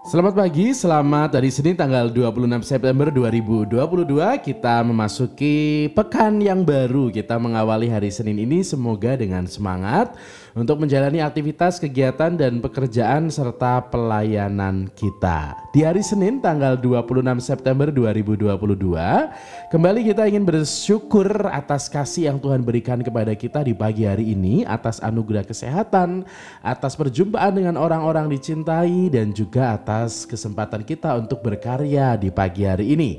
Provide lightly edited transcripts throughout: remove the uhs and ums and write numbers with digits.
Selamat pagi, selamat hari Senin tanggal 26 September 2022. Kita memasuki pekan yang baru. Kita mengawali hari Senin ini semoga dengan semangat untuk menjalani aktivitas, kegiatan, dan pekerjaan serta pelayanan kita. Di hari Senin tanggal 26 September 2022, kembali kita ingin bersyukur atas kasih yang Tuhan berikan kepada kita di pagi hari ini, atas anugerah kesehatan, atas perjumpaan dengan orang-orang dicintai, dan juga atas kesempatan kita untuk berkarya di pagi hari ini.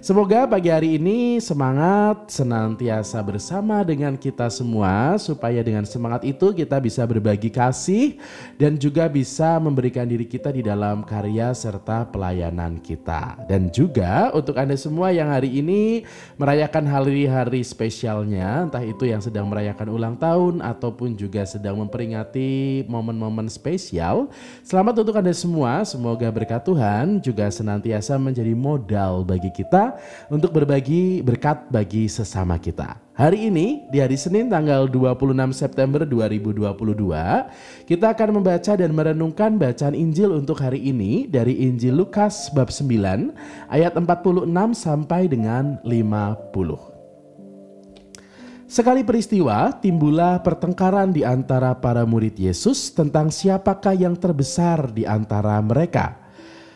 Semoga pagi hari ini semangat senantiasa bersama dengan kita semua, supaya dengan semangat itu kita bisa berbagi kasih dan juga bisa memberikan diri kita di dalam karya serta pelayanan kita. Dan juga untuk Anda semua yang hari ini merayakan hari-hari spesialnya, entah itu yang sedang merayakan ulang tahun ataupun juga sedang memperingati momen-momen spesial, selamat untuk Anda semua. Semoga berkat Tuhan juga senantiasa menjadi modal bagi kita untuk berbagi berkat bagi sesama kita. Hari ini di hari Senin tanggal 26 September 2022, kita akan membaca dan merenungkan bacaan Injil untuk hari ini dari Injil Lukas bab 9 ayat 46 sampai dengan 50. Sekali peristiwa, timbullah pertengkaran di antara para murid Yesus tentang siapakah yang terbesar di antara mereka.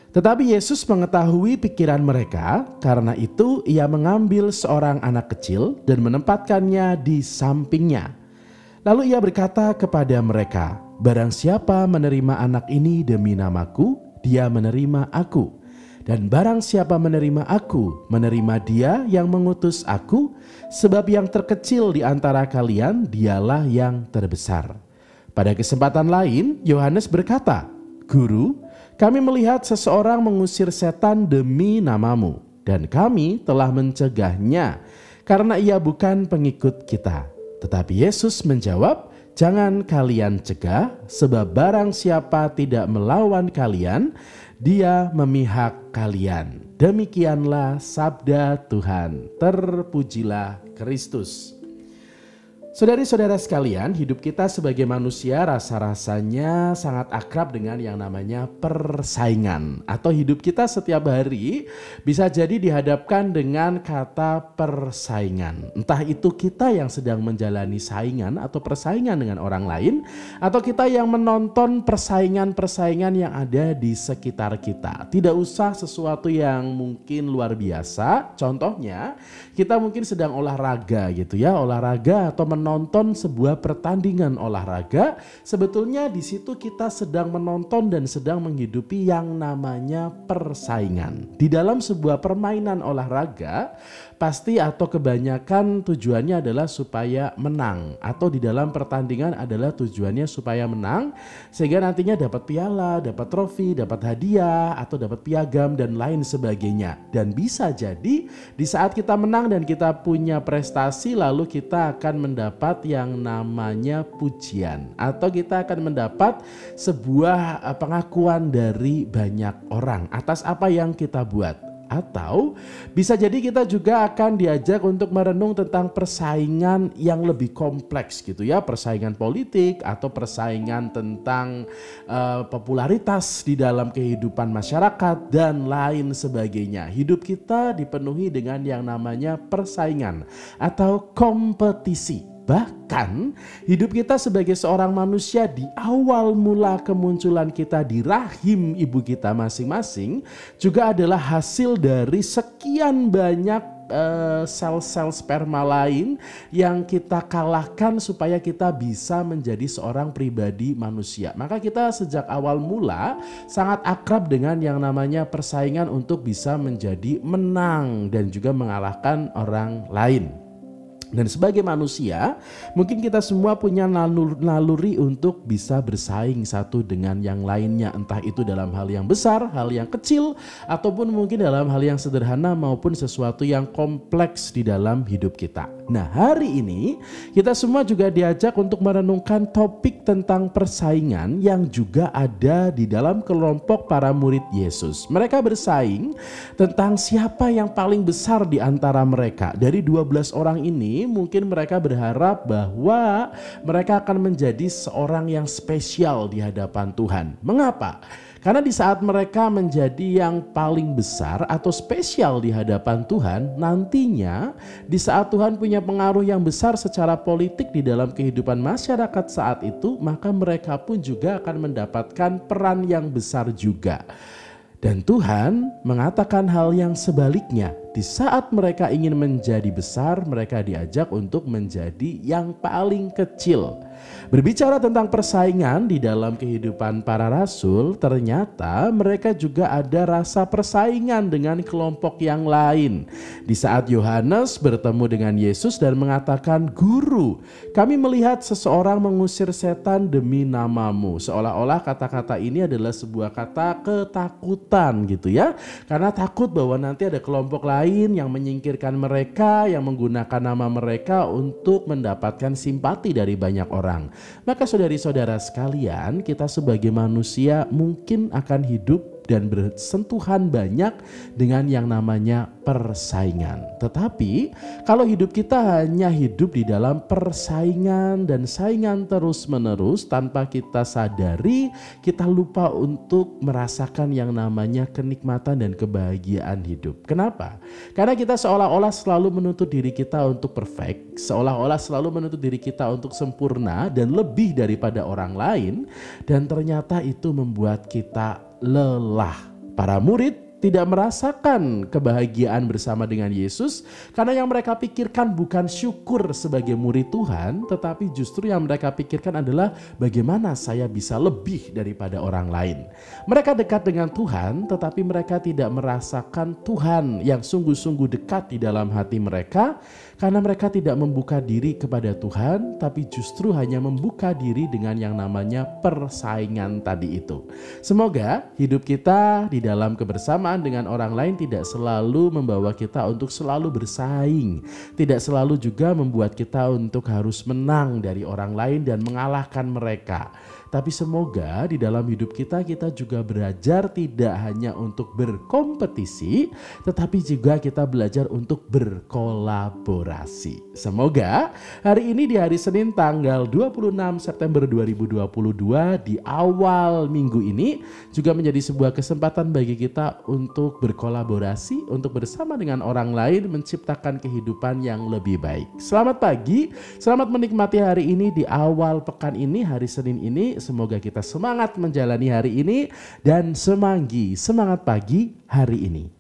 Tetapi Yesus mengetahui pikiran mereka, karena itu ia mengambil seorang anak kecil dan menempatkannya di sampingnya. Lalu ia berkata kepada mereka, "Barang siapa menerima anak ini demi namaku, dia menerima aku. Dan barang siapa menerima aku, menerima dia yang mengutus aku, sebab yang terkecil di antara kalian dialah yang terbesar." Pada kesempatan lain, Yohanes berkata, "Guru, kami melihat seseorang mengusir setan demi namamu, dan kami telah mencegahnya, karena ia bukan pengikut kita." Tetapi Yesus menjawab, "Jangan kalian cegah, sebab barang siapa tidak melawan kalian, dia memihak kalian." Demikianlah sabda Tuhan. Terpujilah Kristus. Saudari-saudara sekalian, hidup kita sebagai manusia rasa-rasanya sangat akrab dengan yang namanya persaingan. Atau hidup kita setiap hari bisa jadi dihadapkan dengan kata persaingan. Entah itu kita yang sedang menjalani saingan atau persaingan dengan orang lain, atau kita yang menonton persaingan-persaingan yang ada di sekitar kita. Tidak usah sesuatu yang mungkin luar biasa. Contohnya, kita mungkin sedang olahraga gitu ya, olahraga atau menonton sebuah pertandingan olahraga. Sebetulnya di situ kita sedang menonton dan sedang menghidupi yang namanya persaingan. Di dalam sebuah permainan olahraga, pasti atau kebanyakan tujuannya adalah supaya menang, atau di dalam pertandingan adalah tujuannya supaya menang, sehingga nantinya dapat piala, dapat trofi, dapat hadiah, atau dapat piagam dan lain sebagainya. Dan bisa jadi di saat kita menang dan kita punya prestasi, lalu kita akan mendapat yang namanya pujian, atau kita akan mendapat sebuah pengakuan dari banyak orang atas apa yang kita buat. Atau bisa jadi kita juga akan diajak untuk merenung tentang persaingan yang lebih kompleks gitu ya, persaingan politik atau persaingan tentang popularitas di dalam kehidupan masyarakat dan lain sebagainya. Hidup kita dipenuhi dengan yang namanya persaingan atau kompetisi. Bahkan hidup kita sebagai seorang manusia di awal mula kemunculan kita di rahim ibu kita masing-masing juga adalah hasil dari sekian banyak sel-sel sperma lain yang kita kalahkan supaya kita bisa menjadi seorang pribadi manusia. Maka kita sejak awal mula sangat akrab dengan yang namanya persaingan untuk bisa menjadi menang dan juga mengalahkan orang lain. Dan sebagai manusia, mungkin kita semua punya naluri untuk bisa bersaing satu dengan yang lainnya. Entah itu dalam hal yang besar, hal yang kecil, ataupun mungkin dalam hal yang sederhana maupun sesuatu yang kompleks di dalam hidup kita. Nah, hari ini kita semua juga diajak untuk merenungkan topik tentang persaingan yang juga ada di dalam kelompok para murid Yesus. Mereka bersaing tentang siapa yang paling besar di antara mereka. Dari 12 orang ini, ini mungkin mereka berharap bahwa mereka akan menjadi seorang yang spesial di hadapan Tuhan. Mengapa? Karena di saat mereka menjadi yang paling besar atau spesial di hadapan Tuhan, nantinya di saat Tuhan punya pengaruh yang besar secara politik di dalam kehidupan masyarakat saat itu, maka mereka pun juga akan mendapatkan peran yang besar juga. Dan Tuhan mengatakan hal yang sebaliknya. Di saat mereka ingin menjadi besar, mereka diajak untuk menjadi yang paling kecil. Berbicara tentang persaingan di dalam kehidupan para rasul, ternyata mereka juga ada rasa persaingan dengan kelompok yang lain. Di saat Yohanes bertemu dengan Yesus dan mengatakan, "Guru, kami melihat seseorang mengusir setan demi namamu." Seolah-olah kata-kata ini adalah sebuah kata ketakutan gitu ya. Karena takut bahwa nanti ada kelompok lain yang menyingkirkan mereka, yang menggunakan nama mereka untuk mendapatkan simpati dari banyak orang. Maka saudari-saudara sekalian, kita sebagai manusia mungkin akan hidup dan bersentuhan banyak dengan yang namanya persaingan. Tetapi kalau hidup kita hanya hidup di dalam persaingan dan saingan terus-menerus tanpa kita sadari, kita lupa untuk merasakan yang namanya kenikmatan dan kebahagiaan hidup. Kenapa? Karena kita seolah-olah selalu menuntut diri kita untuk perfect, seolah-olah selalu menuntut diri kita untuk sempurna dan lebih daripada orang lain, dan ternyata itu membuat kita lelah. Para murid tidak merasakan kebahagiaan bersama dengan Yesus karena yang mereka pikirkan bukan syukur sebagai murid Tuhan, tetapi justru yang mereka pikirkan adalah bagaimana saya bisa lebih daripada orang lain. Mereka dekat dengan Tuhan, tetapi mereka tidak merasakan Tuhan yang sungguh-sungguh dekat di dalam hati mereka karena mereka tidak membuka diri kepada Tuhan, tapi justru hanya membuka diri dengan yang namanya persaingan tadi itu. Semoga hidup kita di dalam kebersamaan dengan orang lain tidak selalu membawa kita untuk selalu bersaing, tidak selalu juga membuat kita untuk harus menang dari orang lain dan mengalahkan mereka. Tapi semoga di dalam hidup kita juga belajar tidak hanya untuk berkompetisi, tetapi juga kita belajar untuk berkolaborasi. Semoga hari ini di hari Senin tanggal 26 September 2022 di awal minggu ini juga menjadi sebuah kesempatan bagi kita untuk berkolaborasi, untuk bersama dengan orang lain menciptakan kehidupan yang lebih baik. Selamat pagi, selamat menikmati hari ini di awal pekan ini, hari Senin ini. Semoga kita semangat menjalani hari ini dan semangat pagi hari ini.